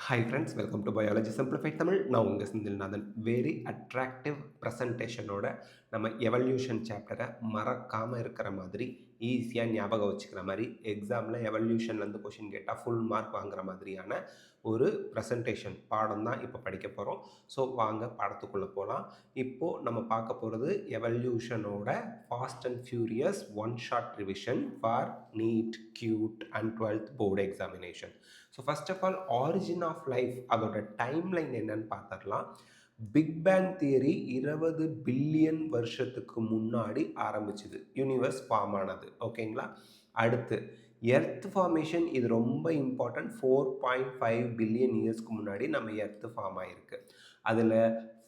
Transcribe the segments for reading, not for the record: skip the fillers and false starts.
Hi friends, welcome to Biology Simplified Tamil. நான் உங்கள் Senthilnathan. Very attractive ப்ரெசன்டேஷனோட நம்ம எவல்யூஷன் சாப்டரை மறக்காமல் இருக்கிற மாதிரி ஈஸியாக ஞாபகம் வச்சுக்கிற மாதிரி எக்ஸாமில் எவல்யூஷன்லேருந்து கொஷின் கேட்டால் ஃபுல் மார்க் வாங்குற மாதிரியான ஒரு ப்ரெசன்டேஷன் பாடம் தான் இப்போ படிக்க போகிறோம். ஸோ வாங்க பாடத்துக்குள்ளே போகலாம். இப்போது நம்ம பார்க்க போகிறது எவல்யூஷனோட fast and furious one shot revision for NEET, CUET and 12th board examination. So first of all origin of life அதோட டைம்லைன் என்னன்னு பார்த்துடலாம். பிக் பேங் தியரி 20 பில்லியன் வருஷத்துக்கு முன்னாடி ஆரம்பிச்சுது, யூனிவர்ஸ் ஃபார்ம் ஆனது. ஓகேங்களா? அடுத்து எர்த் ஃபார்மேஷன், இது ரொம்ப இம்பார்ட்டன்ட். 4.5 பில்லியன் இயர்ஸ்க்கு முன்னாடி நம்ம எர்த் ஃபார்ம் ஆகிருக்கு. அதில்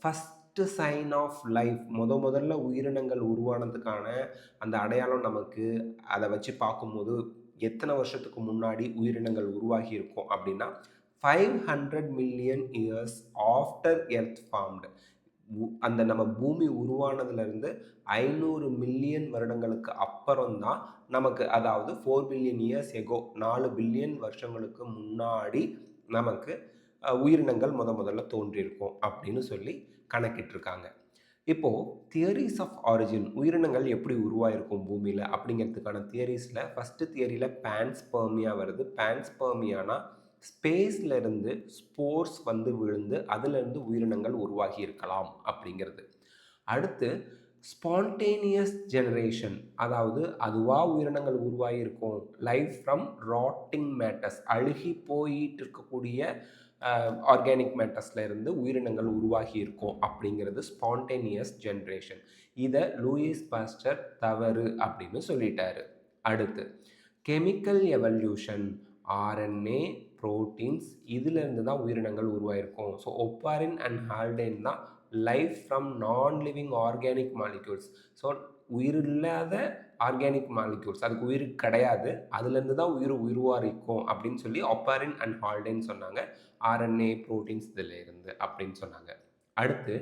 ஃபஸ்ட்டு சைன் ஆஃப் லைஃப், முதல்ல உயிரினங்கள் உருவானதுக்கான அந்த அடையாளம் நமக்கு அதை வச்சு பார்க்கும்போது எத்தனை வருஷத்துக்கு முன்னாடி உயிரினங்கள் உருவாகி இருக்கும் அப்படின்னா 500 million years after earth formed. அந்த நம்ம பூமி உருவானதுலேருந்து 500 மில்லியன் வருடங்களுக்கு அப்புறம் தான் நமக்கு, அதாவது 4 பில்லியன் இயர்ஸ் எகோ, 4 பில்லியன் வருஷங்களுக்கு முன்னாடி நமக்கு உயிரினங்கள் முதல்ல தோன்றியிருக்கும் அப்படின்னு சொல்லி கணக்கிட்டிருக்காங்க. இப்போது தியரிஸ் ஆஃப் ஆரிஜின், உயிரினங்கள் எப்படி உருவாயிருக்கும் பூமியில் அப்படிங்கிறதுக்கான தியரிஸில் ஃபஸ்ட்டு தியரியில் பேன்ஸ்பெர்மியா வருது. பேன்ஸ்பெர்மியானா ஸ்பேஸ்லேருந்து ஸ்போர்ஸ் வந்து விழுந்து அதுலேருந்து உயிரினங்கள் உருவாகி இருக்கலாம் அப்படிங்கிறது. அடுத்து ஸ்பான்டேனியஸ் ஜெனரேஷன், அதாவது அதுவாக உயிரினங்கள் உருவாகி இருக்கும். லைஃப் ஃப்ரம் ராட்டிங் மேட்டர்ஸ், அழுகி போயிட்டு இருக்கக்கூடிய ஆர்கானிக் மேட்டர்ஸில் இருந்து உயிரினங்கள் உருவாகி இருக்கும் அப்படிங்கிறது ஸ்பான்டேனியஸ் ஜென்ரேஷன். இதை லூயிஸ் பாஸ்டர் தவறு அப்படின்னு சொல்லிட்டாரு. அடுத்து கெமிக்கல் எவல்யூஷன், ஆர்என்ஏ, புரோட்டீன்ஸ், இதிலிருந்து தான் உயிரினங்கள் உருவாயிருக்கும். ஸோ ஒப்பாரின் அண்ட் ஹால்டேன் தான் life from non living organic molecules. So உயிரில்லாத ஆர்கானிக் மாலிக்யூல்ஸ், அதுக்கு உயிர் கிடையாது, அதுலேருந்து தான் உருவாரிக்கும் அப்படின்னு சொல்லி ஒப்பாரின் அண்ட் ஹால்டேன் சொன்னாங்க. ஆர்என்ஏ, புரோட்டீன்ஸ் இதில் இருந்து அப்படின்னு சொன்னாங்க. அடுத்து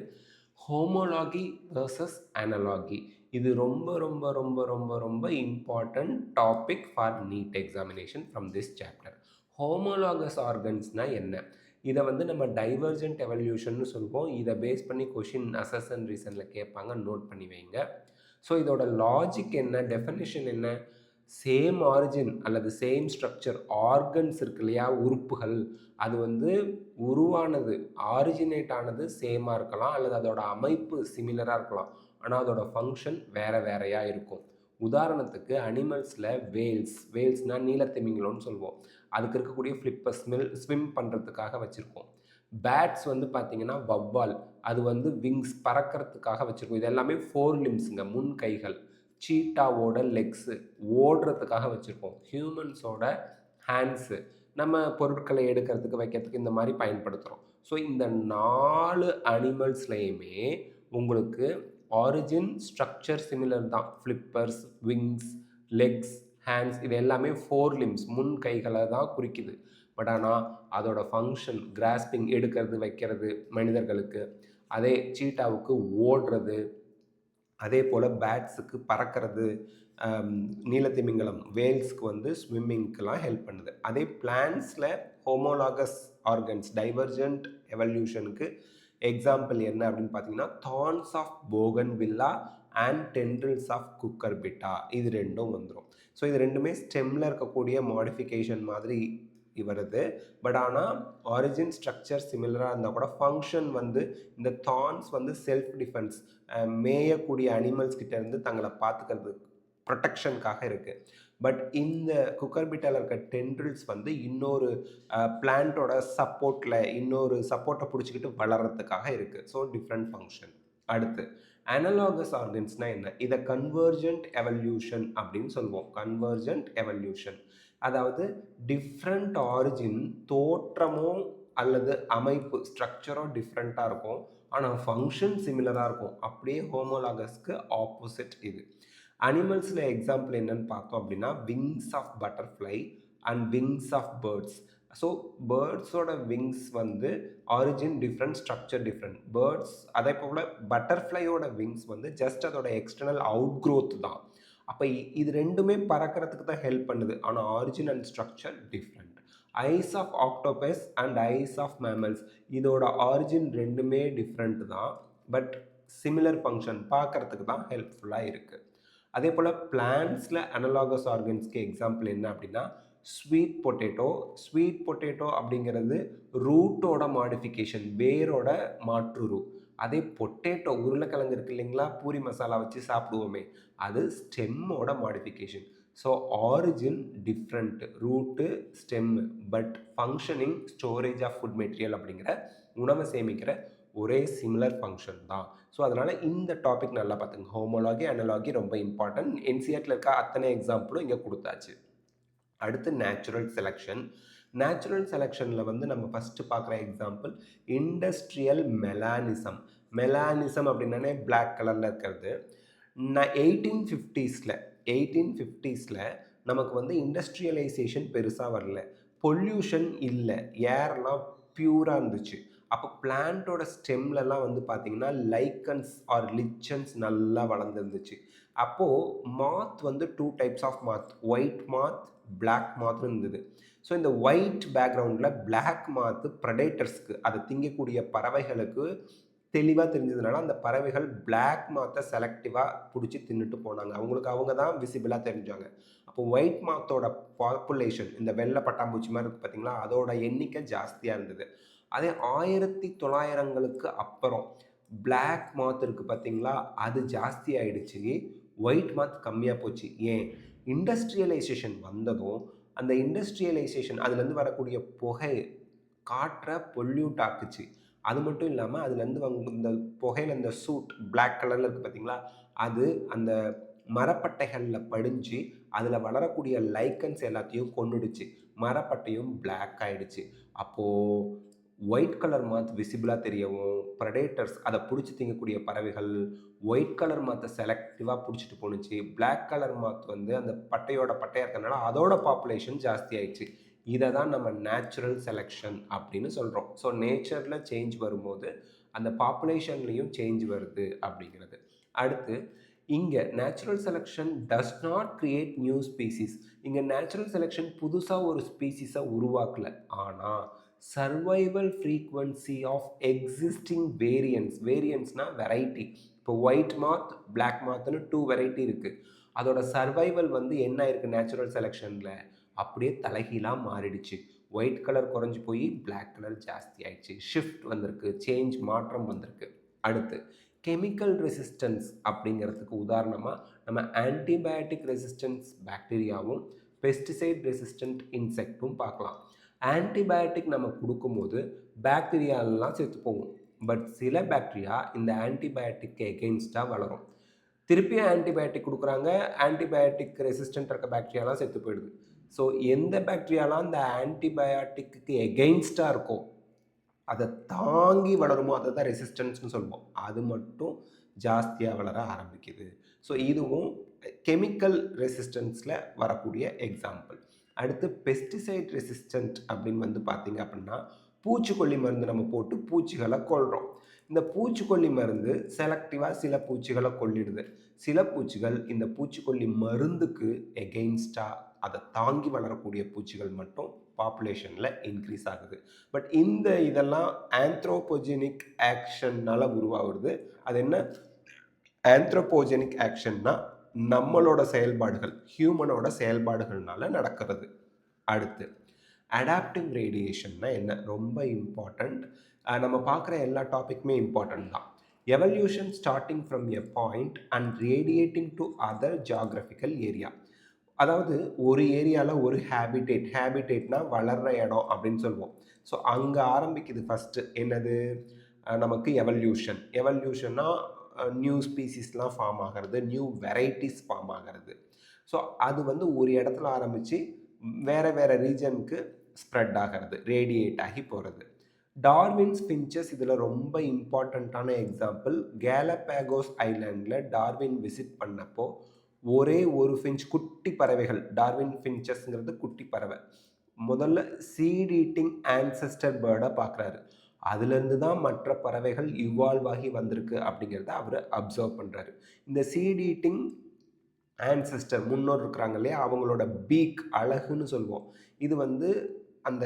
ஹோமோலாகி வெர்சஸ் அனலாகி, இது ரொம்ப ரொம்ப ரொம்ப ரொம்ப ரொம்ப important topic for NEET examination from this chapter. Homologous ஆர்கன்ஸ்னால் என்ன? இதை வந்து நம்ம டைவர்ஜென்ட் எவல்யூஷன்னு சொல்லுவோம். இதை பேஸ் பண்ணி கொஷின் அசஸ் அண்ட் ரீசனில் கேட்பாங்க, நோட் பண்ணி வைங்க. ஸோ இதோட லாஜிக் என்ன, டெஃபினிஷன் என்ன? சேம் ஆரிஜின் அல்லது சேம் ஸ்ட்ரக்சர், ஆர்கன்ஸ் இருக்கு இல்லையா, உறுப்புகள், அது வந்து உருவானது, ஆரிஜினேட் ஆனது சேமாக இருக்கலாம் அல்லது அதோட அமைப்பு சிமிலராக இருக்கலாம், ஆனால் அதோட ஃபங்க்ஷன் வேறு வேறையாக இருக்கும். உதாரணத்துக்கு அனிமல்ஸில் வேல்ஸ்னால் நீலத்திமிங்கலம்னு சொல்லுவோம். அதுக்கு இருக்கக்கூடிய ஃப்ளிப்பர் ஸ்விம் பண்ணுறதுக்காக வச்சுருக்கோம். பேட்ஸ் வந்து பார்த்திங்கன்னா வவ்வால், அது வந்து விங்ஸ் பறக்கிறதுக்காக வச்சுருக்கோம். இது எல்லாமே 4 லிம்ஸுங்க, முன் கைகள். சீட்டாவோட லெக்ஸு ஓடுறதுக்காக வச்சுருக்கோம். ஹியூமன்ஸோட ஹேண்ட்ஸு நம்ம பொருட்களை எடுக்கிறதுக்கு வைக்கிறதுக்கு இந்த மாதிரி பயன்படுத்துகிறோம். ஸோ இந்த 4 அனிமல்ஸ்லேயுமே உங்களுக்கு ஆரிஜின் ஸ்ட்ரக்சர் சிமிலர் தான். ஃப்ளிப்பர்ஸ், விங்ஸ், லெக்ஸ், ஹேண்ட்ஸ், இது எல்லாமே 4 லிம்ஸ், முன் கைகளை தான் குறிக்குது. பட் ஆனால் அதோட ஃபங்க்ஷன் கிராஸ்பிங், எடுக்கிறது வைக்கிறது மனிதர்களுக்கு, அதே சீட்டாவுக்கு ஓடுறது, அதே போல் பேட்ஸுக்கு பறக்கிறது, நீலத்திமிங்கலம் வேல்ஸ்க்கு வந்து ஸ்விம்மிங்க்கெலாம் ஹெல்ப் பண்ணுது. அதே பிளான்ஸில் ஹோமோலாகஸ் ஆர்கன்ஸ், டைவர்ஜென்ட் எவல்யூஷனுக்கு எக்ஸாம்பிள் என்ன அப்படின்னு பார்த்தீங்கன்னா thorns of bougainvillea and tendrils of cucurbita, இது ரெண்டும் வந்துடும். ஸோ இது ரெண்டுமே ஸ்டெம்மில் இருக்கக்கூடிய மாடிஃபிகேஷன் மாதிரி வருது. பட் ஆனால் ஆரிஜின் ஸ்ட்ரக்சர் சிமிலராக இருந்தால் கூட ஃபங்க்ஷன் வந்து இந்த தார்ன்ஸ் வந்து செல்ஃப் டிஃபென்ஸ், மேயக்கூடிய அனிமல்ஸ் கிட்ட இருந்து தங்களை பார்த்துக்கிறது, ப்ரொடெக்ஷனுக்காக இருக்குது. பட் இந்த குக்கர்பிட்டாவில் இருக்க டென்ட்ரில்ஸ் வந்து இன்னொரு பிளான்ட்டோட சப்போர்ட்டில், இன்னொரு சப்போர்ட்டை பிடிச்சிக்கிட்டு வளர்கிறதுக்காக இருக்குது. So different function. அடுத்து அனலாகஸ் ஆர்கன்ஸ்னால் என்ன? இதை கன்வர்ஜென்ட் எவல்யூஷன் அப்படின்னு சொல்லுவோம். கன்வர்ஜென்ட் எவல்யூஷன், அதாவது டிஃப்ரெண்ட் ஆரிஜின், தோற்றமோ அல்லது அமைப்பு ஸ்ட்ரக்சரோ டிஃப்ரெண்ட்டாக இருக்கும், ஆனால் ஃபங்க்ஷன் சிமிலராக இருக்கும். அப்படியே ஹோமோலாகஸ்க்கு ஆப்போசிட் இது. அனிமல்ஸில் எக்ஸாம்பிள் என்னன்னு பார்த்தோம் அப்படின்னா wings of butterfly and wings of birds. So பேர்ட்ஸோட விங்ஸ் வந்து origin different, structure different. Birds அதே போல் பட்டர்ஃப்ளையோட விங்ஸ் வந்து ஜஸ்ட் அதோட எக்ஸ்டர்னல் அவுட் க்ரோத் தான். அப்போ இது ரெண்டுமே பறக்கிறதுக்கு தான் ஹெல்ப் பண்ணுது, ஆனால் origin and structure different. Eyes of octopus and eyes of mammals இதோட ஆரிஜின் ரெண்டுமே டிஃப்ரெண்ட் தான், பட் சிமிலர் ஃபங்க்ஷன் பார்க்கறதுக்கு தான் ஹெல்ப்ஃபுல்லாக இருக்குது. அதே போல் பிளான்ட்ஸில் அனலாகஸ் ஆர்கன்ஸ்க்கு எக்ஸாம்பிள் என்ன அப்படின்னா ஸ்வீட் பொட்டேட்டோ. ஸ்வீட் பொட்டேட்டோ அப்படிங்கிறது ரூட்டோட மாடிஃபிகேஷன், வேரோட மாற்று ரூ. அதே பொட்டேட்டோ உருளைக்கிழங்கு இருக்கு இல்லைங்களா, பூரி மசாலா வச்சு சாப்பிடுவோமே, அது ஸ்டெம்மோட modification. So origin different, root stem, but functioning storage of food material அப்படிங்கிற உணவை சேமிக்கிற ஒரே சிமிலர் ஃபங்க்ஷன் தான். ஸோ அதனால் இந்த டாபிக் நல்லா பார்த்துங்க. ஹோமோலாகி அனலாகி ரொம்ப இம்பார்ட்டன்ட். என்சிஆர்டில் இருக்க அத்தனை எக்ஸாம்பிளும் இங்கே கொடுத்தாச்சு. அடுத்து நேச்சுரல் செலெக்ஷன். நேச்சுரல் செலெக்ஷனில் வந்து நம்ம ஃபஸ்ட்டு பார்க்குற எக்ஸாம்பிள் இண்டஸ்ட்ரியல் மெலானிசம். மெலானிசம் அப்படின்னாலே பிளாக் கலரில் இருக்கிறது. 1850ஸில் நமக்கு வந்து இண்டஸ்ட்ரியலைசேஷன் பெருசாக வரல, பொல்யூஷன் இல்லை, ஏர்லாம் பியூராக இருந்துச்சு. அப்போ பிளான்ட்டோட ஸ்டெம்லலாம் வந்து பார்த்திங்கன்னா லைக்கன்ஸ் ஆர் லிச்சன்ஸ் நல்லா வளர்ந்துருந்துச்சு. அப்போது மாத் வந்து 2 types of moth, white moth, black மாத்னு இருந்தது. ஸோ இந்த ஒயிட் பேக்ரவுண்டில் பிளாக் மாத்து ப்ரெடேட்டர்ஸ்க்கு, அதை திங்கக்கூடிய பறவைகளுக்கு தெளிவாக தெரிஞ்சதுனால அந்த பறவைகள் பிளாக் மாத்தை செலக்டிவாக பிடிச்சி தின்னுட்டு போனாங்க. அவங்க தான் விசிபிளாக தெரிஞ்சாங்க. அப்போ ஒயிட் மாத்தோட பாப்புலேஷன், இந்த வெள்ளை பட்டாம்பூச்சி மாதிரி இருக்குது பார்த்தீங்களா, அதோட எண்ணிக்கை ஜாஸ்தியாக இருந்தது. அதே 1900ங்களுக்கு அப்புறம் பிளாக் மாத் இருக்குது பார்த்தீங்களா, அது ஜாஸ்தி ஆகிடுச்சு, ஒயிட் மாத் கம்மியாக போச்சு. ஏன்? இண்டஸ்ட்ரியலைசேஷன் வந்ததும் அந்த இண்டஸ்ட்ரியலைசேஷன் அதுலேருந்து வரக்கூடிய புகை காற்றை பொல்யூட் ஆக்குச்சு. அது மட்டும் இல்லாமல் அதுலேருந்து இந்த புகையில் இந்த சூட் பிளாக் கலரில் இருக்குது பார்த்தீங்களா, அது அந்த மரப்பட்டைகளில் படிஞ்சு அதில் வளரக்கூடிய லைக்கன்ஸ் எல்லாத்தையும் கொன்னுடுச்சு, மரப்பட்டையும் பிளாக் ஆகிடுச்சு. அப்போது ஒயிட் கலர் மாத் விசிபிளாக தெரியவும், ப்ரெடேட்டர்ஸ் அதை பிடிச்சி திங்கக்கூடிய பறவைகள் ஒயிட் கலர் மாத்தை செலக்டிவாக பிடிச்சிட்டு போணுச்சு. பிளாக் கலர் மாத் வந்து அந்த பட்டையாக இருக்கிறதுனால அதோட பாப்புலேஷன் ஜாஸ்தி ஆயிடுச்சு. இதை தான் நம்ம நேச்சுரல் செலெக்ஷன் அப்படின்னு சொல்கிறோம். ஸோ நேச்சரில் சேஞ்ச் வரும்போது அந்த பாப்புலேஷன்லேயும் சேஞ்ச் வருது அப்படிங்கிறது. அடுத்து இங்கே natural selection does not create new species. இங்கே நேச்சுரல் செலெக்ஷன் புதுசாக ஒரு ஸ்பீசிஸை உருவாக்கலை, ஆனால் சர்வைவல் ஃப்ரீக்வன்சி ஆஃப் எக்ஸிஸ்டிங் வேரியன்ஸ்னால் வெரைட்டி. இப்போ ஒயிட் மாத், பிளாக் மாத்னு 2 வெரைட்டி இருக்குது. அதோட சர்வைவல் வந்து என்ன இருக்குது நேச்சுரல் செலெக்ஷனில், அப்படியே தலைகீழாக மாறிடுச்சு. ஒயிட் கலர் குறைஞ்சி போய் பிளாக் கலர் ஜாஸ்தி ஆயிடுச்சு. ஷிஃப்ட் வந்திருக்கு, சேஞ்ச், மாற்றம் வந்திருக்கு. அடுத்து கெமிக்கல் ரெசிஸ்டன்ஸ் அப்படிங்கிறதுக்கு உதாரணமாக நம்ம ஆன்டிபயோட்டிக் ரெசிஸ்டன்ஸ் பாக்டீரியாவும் பெஸ்டிசைட் ரெசிஸ்டன்ட் இன்செக்டும் பார்க்கலாம். ஆன்டிபயோட்டிக் நம்ம கொடுக்கும்போது பாக்டீரியாலாம் செத்து போகும், பட் சில பாக்டீரியா இந்த ஆன்டிபயோட்டிக்கு எகெயின்ஸ்டாக வளரும். திருப்பியும் ஆன்டிபயோட்டிக் கொடுக்குறாங்க, ஆன்டிபயோட்டிக் ரெசிஸ்டன்ட் இருக்க பாக்டீரியாலாம் செத்து போயிடுது. ஸோ எந்த பாக்டீரியாலாம் இந்த ஆன்டிபயோட்டிக்கு எகெயின்ஸ்டாக இருக்கோ, அதை தாங்கி வளருமோ, அதை தான் ரெசிஸ்டன்ஸ்னு சொல்லுவோம், அது மட்டும் ஜாஸ்தியாக வளர ஆரம்பிக்குது. ஸோ இதுவும் கெமிக்கல் ரெசிஸ்டன்ஸில் வரக்கூடிய எக்ஸாம்பிள். அடுத்து பெஸ்டிசைட் ரெசிஸ்டன்ட் அப்படின்னு வந்து பார்த்திங்க அப்படின்னா, பூச்சிக்கொல்லி மருந்து நம்ம போட்டு பூச்சிகளை கொல்கிறோம். இந்த பூச்சிக்கொல்லி மருந்து செலக்டிவாக சில பூச்சிகளை கொல்லிடுது. சில பூச்சிகள் இந்த பூச்சிக்கொல்லி மருந்துக்கு எகெயின்ஸ்டாக அதை தாங்கி வளரக்கூடிய பூச்சிகள் மட்டும் பாப்புலேஷனில் இன்க்ரீஸ் ஆகுது. பட் இதெல்லாம் ஆந்த்ரோபோஜெனிக் ஆக்ஷன்னால் உருவாகுது. அது என்ன ஆந்த்ரோபோஜெனிக் ஆக்ஷன்னா, நம்மளோட செயல்பாடுகள், ஹியூமனோட செயல்பாடுகள்னால நடக்கிறது. அடுத்து அடாப்டிவ் ரேடியேஷன்னா என்ன, ரொம்ப இம்பார்ட்டண்ட். நம்ம பார்க்குற எல்லா டாப்பிக்குமே இம்பார்ட்டன்ட் தான். Evolution starting from a point and radiating to other geographical area. அதாவது ஒரு ஏரியாவில் ஒரு ஹேபிடேட்னா வளர்கிற இடம் அப்படின்னு சொல்லுவோம். ஸோ அங்கே ஆரம்பிக்குது ஃபஸ்ட்டு என்னது, நமக்கு எவல்யூஷன்னா நியூ ஸ்பீசிஸ்லாம் ஃபார்ம் ஆகிறது, நியூ வெரைட்டிஸ் ஃபார்ம் ஆகிறது. ஸோ அது வந்து ஒரு இடத்துல ஆரம்பித்து வேறு ரீஜனுக்கு ஸ்ப்ரெட் ஆகிறது, ரேடியேட் ஆகி போகிறது. டார்வின்ஸ் ஃபின்ச்சஸ் இதில் ரொம்ப இம்பார்ட்டண்ட்டான எக்ஸாம்பிள். கேலபேகோஸ் ஐலாண்டில் டார்வின் விசிட் பண்ணப்போ ஒரே ஒரு ஃபின்ச், குட்டி பறவைகள், டார்வின் ஃபின்ச்சஸ்ங்கிறது குட்டி பறவை, முதல்ல சீட் ஈட்டிங் ஆன்செஸ்டர் பேர்டை பார்க்குறாரு. அதுலேருந்து தான் மற்ற பறவைகள் இவால்வ் ஆகி வந்திருக்கு அப்படிங்கிறத அவர் அப்சர்வ் பண்ணுறாரு. இந்த சீட் ஈட்டிங் ஆன்செஸ்டர் முன்னோர் இருக்கிறாங்க இல்லையா, அவங்களோட பீக், அழகுன்னு சொல்லுவோம், இது வந்து அந்த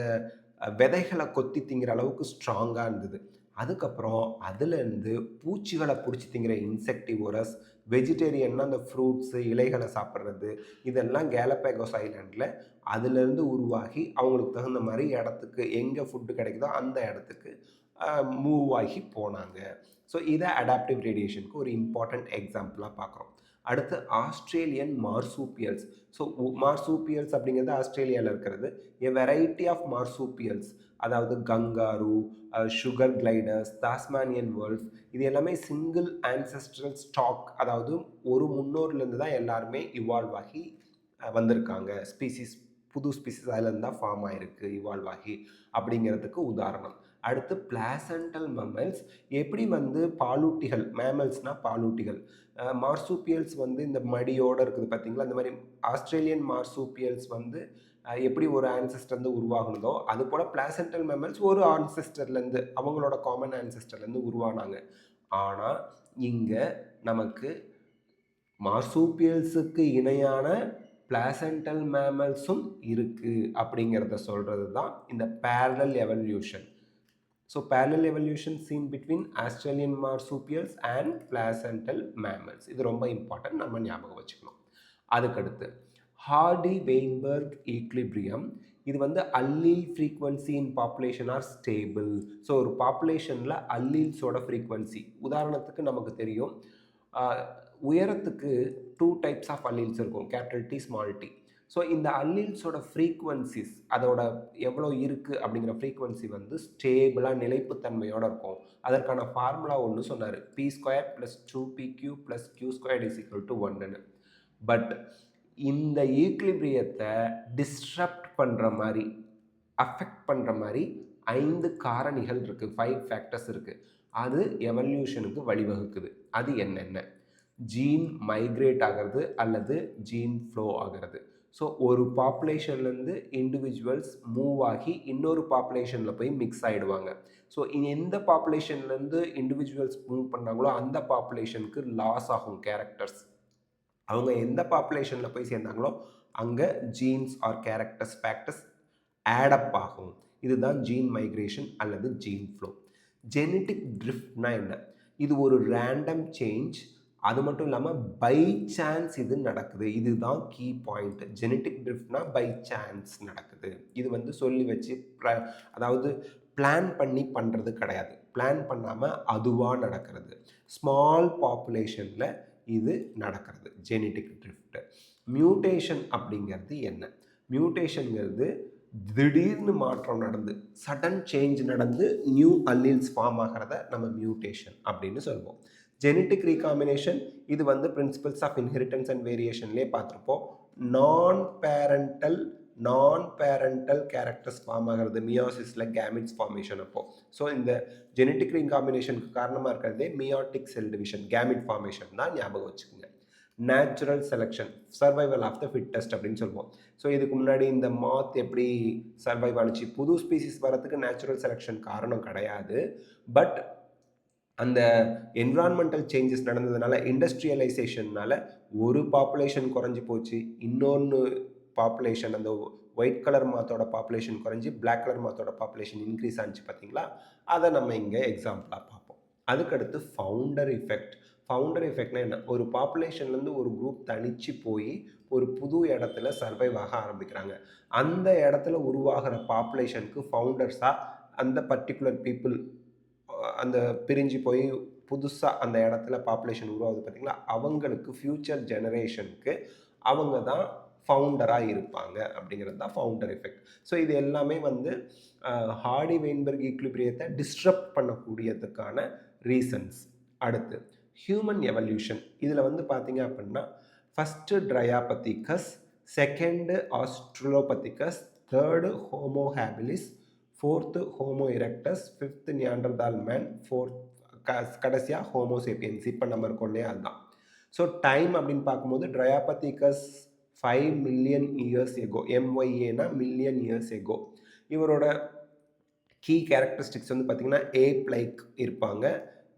விதைகளை கொத்தி திங்கிற அளவுக்கு ஸ்ட்ராங்காக இருந்தது. அதுக்கப்புறம் அதுலேருந்து பூச்சிகளை பிடிச்சி திங்கிற இன்செக்டிவோரஸ், வெஜிடேரியன்னா அந்த ஃப்ரூட்ஸு, இலைகளை சாப்பிட்றது, இதெல்லாம் கேலப்பேகோஸ் ஐலாண்டில் அதுலேருந்து உருவாகி அவங்களுக்கு தகுந்த மாதிரி இடத்துக்கு எங்கே ஃபுட்டு கிடைக்குதோ அந்த இடத்துக்கு மூவ் ஆகி போனாங்க. ஸோ இதை அடாப்டிவ் ரேடியேஷனுக்கு ஒரு இம்பார்ட்டண்ட் எக்ஸாம்பிளாக பார்க்குறோம். அடுத்து ஆஸ்திரேலியன் மார்சூப்பியல்ஸ். ஸோ மார்சூப்பியல்ஸ் அப்படிங்கிறது ஆஸ்திரேலியாவில் இருக்கிறது. எ வெரைட்டி ஆஃப் மார்சூப்பியல்ஸ், அதாவது கங்காரு, சுகர் கிளைடர்ஸ், டாஸ்மானியன் வல்ஃப், இது எல்லாமே சிங்கிள் ஆன்செஸ்ட்ரல் ஸ்டாக், அதாவது ஒரு முன்னோர்லேருந்து தான் எல்லாருமே இவால்வ் ஆகி வந்திருக்காங்க. ஸ்பீசிஸ், புது ஸ்பீசிஸ் அதுலேருந்து தான் ஃபார்ம் ஆகிருக்கு இவால்வ் ஆகி அப்படிங்கிறதுக்கு உதாரணம். அடுத்து பிளாசண்டல் மம்மல்ஸ். எப்படி வந்து பாலூட்டிகள், மேமல்ஸ்னால் பாலூட்டிகள், மார்சூப்பியல்ஸ் வந்து இந்த மடியோடு இருக்குது பார்த்தீங்களா, அந்த மாதிரி ஆஸ்திரேலியன் மார்சூப்பியல்ஸ் வந்து எப்படி ஒரு ஆன்செஸ்டர்லேருந்து உருவாகுனதோ அது போல் பிளாசண்டல் மெமல்ஸ் ஒரு ஆன்செஸ்டர்லேருந்து, அவங்களோட காமன் ஆன்செஸ்டர்லேருந்து உருவானாங்க. ஆனால் இங்கே நமக்கு மார்சூப்பியல்ஸுக்கு இணையான பிளாசண்டல் மேமல்ஸும் இருக்குது அப்படிங்கிறத சொல்கிறது தான் இந்த parallel evolution. So parallel evolution seen between Australian marsupials and placental mammals. இது ரொம்ப இம்பார்ட்டன்ட், நம்ம ஞாபகம் வச்சுக்கணும். அதுக்கடுத்து ஹார்டி-வெயின்பர்க் ஈக்லிபிரியம். இது வந்து allele frequency in population are stable. So ஒரு பாப்புலேஷனில் அல்லீல்ஸோட ஃப்ரீக்வன்சி, உதாரணத்துக்கு நமக்கு தெரியும் உயரத்துக்கு 2 டைப்ஸ் ஆஃப் அல்லீல்ஸ் இருக்கும், capital D, small d. So இந்த அல்லீல்ஸோட ஃப்ரீக்வன்சிஸ், அதோட எவ்வளோ இருக்குது அப்படிங்கிற ஃப்ரீக்வன்சி வந்து ஸ்டேபிளாக நிலைப்புத்தன்மையோடு இருக்கும். அதற்கான ஃபார்முலா ஒன்று சொன்னார், p² + 2pq + q² = 1. பட் இந்த ஈக்லிபிரியத்தை டிஸ்டர்ப்ட் பண்ணுற மாதிரி, அஃபெக்ட் பண்ணுற மாதிரி 5 காரணிகள் இருக்குது, 5 ஃபேக்டர்ஸ் இருக்குது. அது எவல்யூஷனுக்கு வழிவகுக்குது. அது என்னென்ன? ஜீன் மைக்ரேட் ஆகிறது அல்லது ஜீன் ஃப்ளோ ஆகிறது. ஸோ ஒரு பாப்புலேஷன்லேருந்து இண்டிவிஜுவல்ஸ் மூவ் ஆகி இன்னொரு பாப்புலேஷனில் போய் மிக்ஸ் ஆகிடுவாங்க. ஸோ எந்த பாப்புலேஷன்லேருந்து இண்டிவிஜுவல்ஸ் மூவ் பண்ணாங்களோ அந்த பாப்புலேஷனுக்கு லாஸ் ஆகும் கேரக்டர்ஸ். அவங்க எந்த பாப்புலேஷனில் போய் சேர்ந்தாங்களோ அங்கே ஜீன்ஸ் ஆர் கேரக்டர்ஸ், ஃபேக்டர்ஸ் ஆடப் ஆகும். இதுதான் ஜீன் மைக்ரேஷன் அல்லது ஜீன் ஃப்ளோ. ஜெனட்டிக் ட்ரிஃப்ட்னா என்ன? இது ஒரு ரேண்டம் சேஞ்ச். அது மட்டும் இல்லாமல் பை சான்ஸ் இது நடக்குது. இதுதான் கீ பாயிண்ட். ஜெனட்டிக் ட்ரிஃப்ட்னா பை சான்ஸ் நடக்குது. இது வந்து சொல்லி வச்சு அதாவது பிளான் பண்ணி பண்ணுறது கிடையாது. பிளான் பண்ணாமல் அதுவாக நடக்கிறது. ஸ்மால் பாப்புலேஷனில் இது நடக்கிறது ஜெனட்டிக் ட்ரிஃப்ட். மியூட்டேஷன் அப்படிங்கிறது என்ன? மியூட்டேஷனுங்கிறது திடீர்னு மாற்றம் நடந்து, சடன் சேஞ்ச் நடந்து நியூ அல்லீல்ஸ் ஃபார்ம் ஆகிறத நம்ம மியூட்டேஷன் அப்படின்னு சொல்லுவோம். ஜெனட்டிக் ரீகாம்பினேஷன், இது வந்து பிரின்சிபல்ஸ் ஆஃப் இன்ஹெரிட்டன்ஸ் அண்ட் வேரியேஷன்லேயே பார்த்துருப்போம். நான் பேரண்டல் கேரக்டர்ஸ் ஃபார்ம் ஆகிறது மியோசிஸில் கேமிட்ஸ் ஃபார்மேஷன் அப்போ. ஸோ இந்த ஜெனட்டிக் ரீகாம்பினேஷனுக்கு காரணமாக இருக்கிறதே meiotic cell division, gamete formation தான், ஞாபகம் வச்சுக்கோங்க. Natural selection, survival of the fittest அப்படின்னு சொல்லுவோம். ஸோ இதுக்கு முன்னாடி இந்த மாத் எப்படி சர்வைவ் ஆனிச்சு, புது ஸ்பீசிஸ் வரத்துக்கு நேச்சுரல் செலெக்ஷன் காரணம் கிடையாது. பட் அந்த என்விரான்மெண்டல் சேஞ்சஸ் நடந்ததுனால, இண்டஸ்ட்ரியலைசேஷன்னால ஒரு பாப்புலேஷன் குறைஞ்சி போச்சு, இன்னொன்று பாப்புலேஷன், அந்த ஒயிட் கலர் மாத்தோட பாப்புலேஷன் குறைஞ்சி பிளாக் கலர் மாத்தோட பாப்புலேஷன் இன்க்ரீஸ் ஆனிச்சு பார்த்தீங்களா? அதை நம்ம இங்கே எக்ஸாம்பிளாக பார்ப்போம். அதுக்கடுத்து ஃபவுண்டர் எஃபெக்ட். ஃபவுண்டர் எஃபெக்ட்னா என்ன? ஒரு பாப்புலேஷன்லேருந்து ஒரு குரூப் தனிச்சு போய் ஒரு புது இடத்துல சர்வைவ் ஆக ஆரம்பிக்கிறாங்க. அந்த இடத்துல உருவாகிற பாப்புலேஷனுக்கு ஃபவுண்டர்ஸாக அந்த பர்டிகுலர் பீப்புள் அந்த பிரிஞ்சு போய் புதுசாக அந்த இடத்துல பாப்புலேஷன் உருவாகுது பார்த்தீங்களா, அவங்களுக்கு ஃப்யூச்சர் ஜெனரேஷனுக்கு அவங்க தான் ஃபவுண்டராக இருப்பாங்க அப்படிங்கிறது தான் ஃபவுண்டர் எஃபெக்ட். ஸோ இது எல்லாமே வந்து ஹார்டி-வெயின்பர்க் ஈக்லிபிரியத்தை டிஸ்டர்ப் பண்ணக்கூடியதுக்கான ரீசன்ஸ். அடுத்து ஹியூமன் எவல்யூஷன். இதில் வந்து பார்த்தீங்க அப்படின்னா first Dryopithecus, second Australopithecus, third Homo habilis, fourth Homo erectus, fifth Neanderthal man, கடைசியாக ஹோமோ சேப்பியன்ஸ். இப்போ நம்ம இருக்கோம் இல்லையா, அதுதான். ஸோ டைம் அப்படின்னு பார்க்கும்போது ட்ரையாபத்திகஸ் 5 மில்லியன் இயர்ஸ் எகோ, MYAனா மில்லியன் இயர்ஸ் எகோ. இவரோட கீ கேரக்டரிஸ்டிக்ஸ் வந்து பார்த்திங்கன்னா ஏப் லைக் இருப்பாங்க,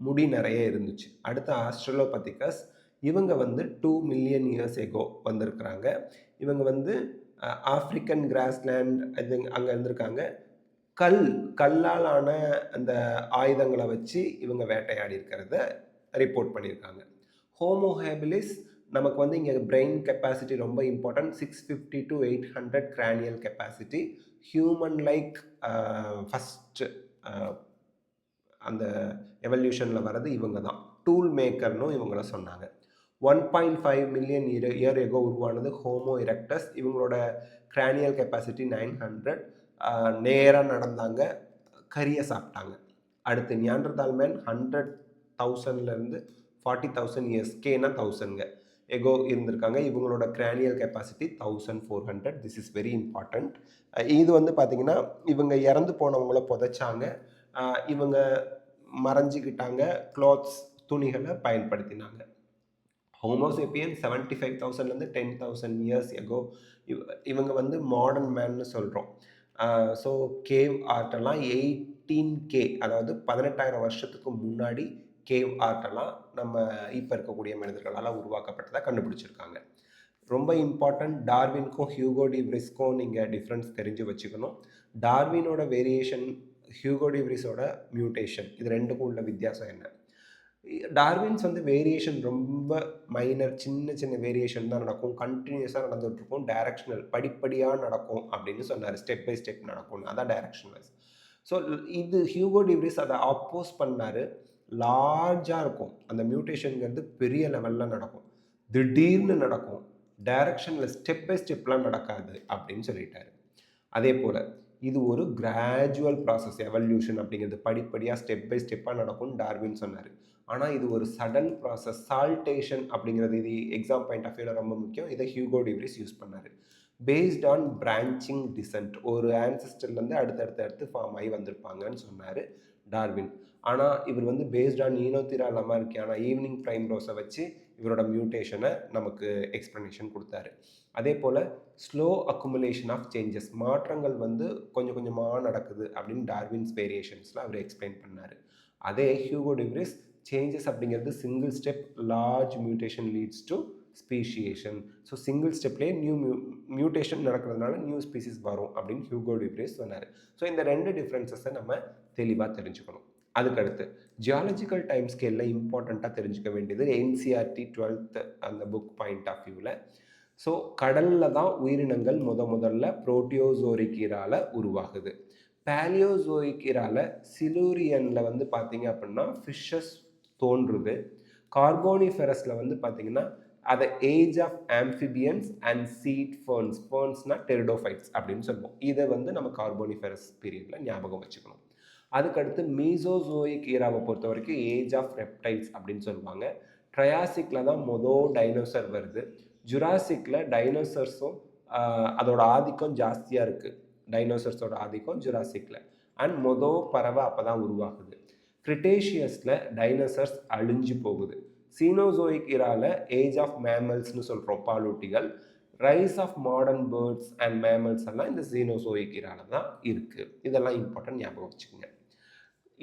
முடி நிறைய இருந்துச்சு. அடுத்து ஆஸ்ட்ரலோபத்திகஸ், இவங்க வந்து 2 மில்லியன் இயர்ஸ் எகோ வந்திருக்கிறாங்க. இவங்க வந்து ஆஃப்ரிக்கன் கிராஸ்லேண்ட் இது அங்கே இருந்திருக்காங்க. கல்லால் ஆன அந்த ஆயுதங்களை வச்சு இவங்க வேட்டையாடி இருக்கிறத ரிப்போர்ட் பண்ணியிருக்காங்க. ஹோமோ ஹேபிலிஸ் நமக்கு வந்து இங்கே பிரெயின் கெப்பாசிட்டி ரொம்ப important. 650 to 800 கிரானியல் capacity. Human like first அந்த எவல்யூஷனில் வர்றது இவங்க தான். டூல் மேக்கர்னும் இவங்கள சொன்னாங்க. 1.5 மில்லியன் இயர் எகோ உருவானது ஹோமோ எரெக்டஸ். இவங்களோட கிரானியல் கெப்பாசிட்டி 900. நேராக நடந்தாங்க, கறியை சாப்பிட்டாங்க. அடுத்து நியாண்டர்தால் மேன் 100,000லேருந்து 40,000 இயர்ஸ், கேனா 1000ங்க எகோ இருந்திருக்காங்க. இவங்களோட கிரானியல் capacity 1400. This is very important. இது வந்து பார்த்திங்கன்னா இவங்க இறந்து போனவங்கள புதைச்சாங்க, இவங்க மறைஞ்சிக்கிட்டாங்க, க்ளாத்ஸ் துணிகளை பயன்படுத்தினாங்க. ஹோமோசேப்பியன் 75,000லேருந்து 10,000 இயர்ஸ் எகோ. இவங்க வந்து மாடர்ன் மேன்னு சொல்கிறோம். ஸோ கேவ் ஆர்ட்டெல்லாம் 18K, அதாவது 18,000 வருஷத்துக்கு முன்னாடி கேவ் ஆர்ட்டெல்லாம் நம்ம இப்போ இருக்கக்கூடிய மனிதர்களால் உருவாக்கப்பட்டதாக கண்டுபிடிச்சிருக்காங்க. ரொம்ப இம்பார்ட்டண்ட். டார்வினுக்கும் ஹியூகோ டி விரிஸ்க்கும் நீங்கள் டிஃப்ரென்ஸ் தெரிஞ்சு வச்சுக்கணும். டார்வினோட வேரியேஷன், ஹியூகோ டி விரிஸோட மியூட்டேஷன், இது ரெண்டுக்கும் உள்ள வித்தியாசம் என்ன? டார்வின்ஸ் வந்து வேரியேஷன் ரொம்ப மைனர், சின்ன சின்ன வேரியேஷன் தான் நடக்கும், கண்டினியூஸாக நடந்துகிட்ருக்கும், டைரக்ஷனல் படிப்படியாக நடக்கும் அப்படின்னு சொன்னார். ஸ்டெப் பை ஸ்டெப் நடக்கும்னு, அதான் டைரக்ஷனல். ஸோ இது ஹியூகோ டி விரிஸ் அதை ஆப்போஸ் பண்ணார். லார்ஜாக இருக்கும் அந்த மியூட்டேஷனுங்கிறது, பெரிய லெவலில் நடக்கும், திடீர்னு நடக்கும், டைரக்ஷனில் ஸ்டெப் பை ஸ்டெப்லாம் நடக்காது அப்படின்னு சொல்லிட்டாரு. அதே போல் இது ஒரு கிராஜுவல் ப்ராசஸ். எவல்யூஷன் அப்படிங்கிறது படிப்படியாக ஸ்டெப் பை ஸ்டெப்பாக நடக்கும்னு டார்வின் சொன்னார். ஆனால் இது ஒரு சடன் ப்ராசஸ். சால்டேஷன் அப்படிங்கிறது இது எக்ஸாம் பாயிண்ட் ஆஃப் வியூவில் ரொம்ப முக்கியம். இதை ஹியூகோ டி விரிஸ் யூஸ் பண்ணார். பேஸ்ட் ஆன் பிரான்ச்சிங் டிசன்ட், ஒரு ஆன்செஸ்டர்லேருந்து அடுத்தடுத்து ஃபார்ம் ஆகி வந்திருப்பாங்கன்னு சொன்னார் டார்வின். ஆனால் இவர் வந்து பேஸ்ட் ஆன் ஈனோத்திரா லமார்க்கியான ஈவினிங் ப்ரைம் ரோஸை வச்சு இவரோட மியூட்டேஷனை நமக்கு எக்ஸ்ப்ளனேஷன் கொடுத்தாரு. அதே போல் ஸ்லோ அக்குமுலேஷன் ஆஃப் சேஞ்சஸ், மாற்றங்கள் வந்து கொஞ்சம் கொஞ்சமாக நடக்குது அப்படின்னு டார்வின்ஸ் வேரியேஷன்ஸில் அவர் எக்ஸ்பிளைன் பண்ணார். அதே ஹியூகோ டி விரிஸ் சேஞ்சஸ் அப்படிங்கிறது single step, large mutation leads to speciation. So single ஸ்டெப்லேயே மியூட்டேஷன் நடக்கிறதுனால நியூ ஸ்பீசிஸ் வரும் அப்படின்னு ஹியூகோ டி விரிஸ் சொன்னார். ஸோ இந்த ரெண்டு டிஃப்ரென்சஸை நம்ம தெளிவாக தெரிஞ்சுக்கணும். அதுக்கடுத்து ஜியாலஜிக்கல் டைம் ஸ்கேலில் இம்பார்ட்டண்ட்டாக தெரிஞ்சுக்க வேண்டியது NCERT 12th அந்த புக் பாயிண்ட் ஆஃப் வியூவில். ஸோ கடலில் தான் உயிரினங்கள் முதல்ல புரோட்டியோசோரிக் ஈரால உருவாகுது. பேலியோசோயிக் ஈரால சிலூரியனில் வந்து பார்த்திங்க அப்படின்னா ஃபிஷ்ஷஸ் தோன்றுது. கார்போனிஃபெரஸில் வந்து பார்த்திங்கன்னா அதை age of amphibians and seed ferns, ஃபர்ன்ஸ்னால் டெரிடோஃபைட்ஸ் அப்படின்னு சொல்லுவோம். இதை வந்து நம்ம கார்போனிஃபெரஸ் பீரியடில் ஞாபகம் வச்சுக்கணும். அதுக்கடுத்து மீசோசோயிக் ஈராவை பொறுத்த வரைக்கும் ஏஜ் ஆஃப் ரெப்டைல்ஸ் அப்படின்னு சொல்லுவாங்க. ட்ரையாசிக்கில் தான் டைனோசர் வருது. ஜுராசிக்கில் டைனோசர்ஸும் அதோட ஆதிக்கம் ஜாஸ்தியாக இருக்குது. டைனோசர்ஸோட ஆதிக்கம் ஜுராசிக்கில். அண்ட் பறவை அப்போ தான் உருவாகுது. கிரிட்டேஷியஸில் டைனோசர்ஸ் அழிஞ்சு போகுது. சீனோசோயிக் ஈரால ஏஜ் ஆஃப் மேமல்ஸ்னு சொல்கிறோம், பாலூட்டிகள். Rise of modern birds and mammals எல்லாம் இந்த சீனோசோயிக் ஈரால தான் இருக்குது. இதெல்லாம் இம்பார்ட்டன்ட், ஞாபகம் வச்சுக்கோங்க.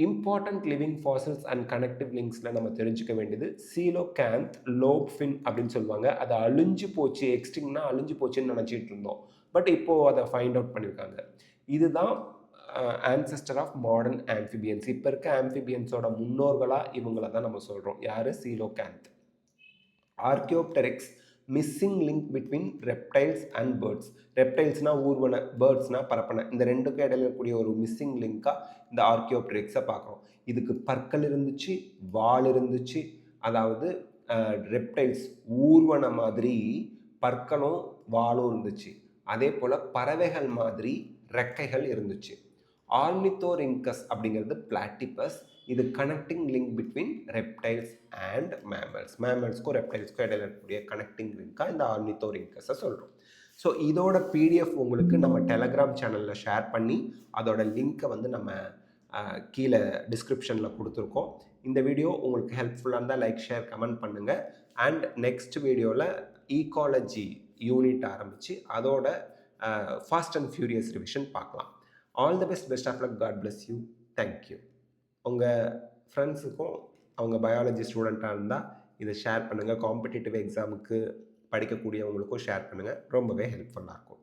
Important living fossils and connective லிங்க்ஸில் நம்ம தெரிஞ்சுக்க வேண்டியது சீலோகேந்த் லோப்ஃபின் அப்படின்னு சொல்லுவாங்க. அது அழிஞ்சு போச்சு, எக்ஸ்டிங்னா அழிஞ்சு போச்சுன்னு நினச்சிட்டு இருந்தோம். பட் இப்போது அதை ஃபைண்ட் அவுட் பண்ணியிருக்காங்க. இதுதான் ஆன்செஸ்டர் ஆஃப் மாடர்ன் ஆம்ஃபிபியன்ஸ். இப்போ இருக்க ஆம்ஃபிபியன்ஸோட முன்னோர்களாக இவங்கள தான் நம்ம சொல்கிறோம். யார்? Coelacanth. Archaeopteryx missing link between reptiles and birds. ரெப்டைல்ஸ்னால் ஊர்வன, பேர்ட்ஸ்னால் பரப்பன. இந்த ரெண்டுக்கும் இடையில இருக்கக்கூடிய ஒரு மிஸ்ஸிங் லிங்காக இந்த ஆர்கியோப்டெரிக்ஸை பார்க்குறோம். இதுக்கு பற்கள் இருந்துச்சு, வால் இருந்துச்சு. அதாவது ரெப்டைல்ஸ் ஊர்வன மாதிரி பற்களும் வாலும் இருந்துச்சு. அதே போல் பறவைகள் மாதிரி ரெக்கைகள் இருந்துச்சு. ஆர்னித்தோரிங்கஸ் அப்படிங்கிறது பிளாட்டிபஸ். இது connecting link between reptiles and mammals. மேமல்ஸ்க்கும் ரெப்டைல்ஸ்க்கும் இடையில இருக்கக்கூடிய கனெக்டிங் லிங்காக இந்த ஆர்னித்தோரிங்கஸை சொல்கிறோம். ஸோ இதோட பிடிஎஃப் உங்களுக்கு நம்ம டெலகிராம் சேனலில் ஷேர் பண்ணி அதோட லிங்க்கை வந்து நம்ம கீழே டிஸ்கிரிப்ஷனில் கொடுத்துருக்கோம். இந்த வீடியோ உங்களுக்கு ஹெல்ப்ஃபுல்லாக இருந்தால் லைக், ஷேர், கமெண்ட் பண்ணுங்கள். அண்ட் நெக்ஸ்ட் வீடியோவில் ஈகாலஜி யூனிட் ஆரம்பித்து அதோட ஃபாஸ்ட் அண்ட் ஃபியூரியஸ் ரிவிஷன் பார்க்கலாம். All the best of luck. God bless you. Thank you. உங்கள் ஃப்ரெண்ட்ஸுக்கும் அவங்க பயாலஜி ஸ்டூடெண்ட்டாக இருந்தால் இதை ஷேர் பண்ணுங்கள். காம்படிட்டிவ் எக்ஸாமுக்கு படிக்கக்கூடியவங்களுக்கும் ஷேர் பண்ணுங்கள். ரொம்பவே ஹெல்ப்ஃபுல்லாக இருக்கும்.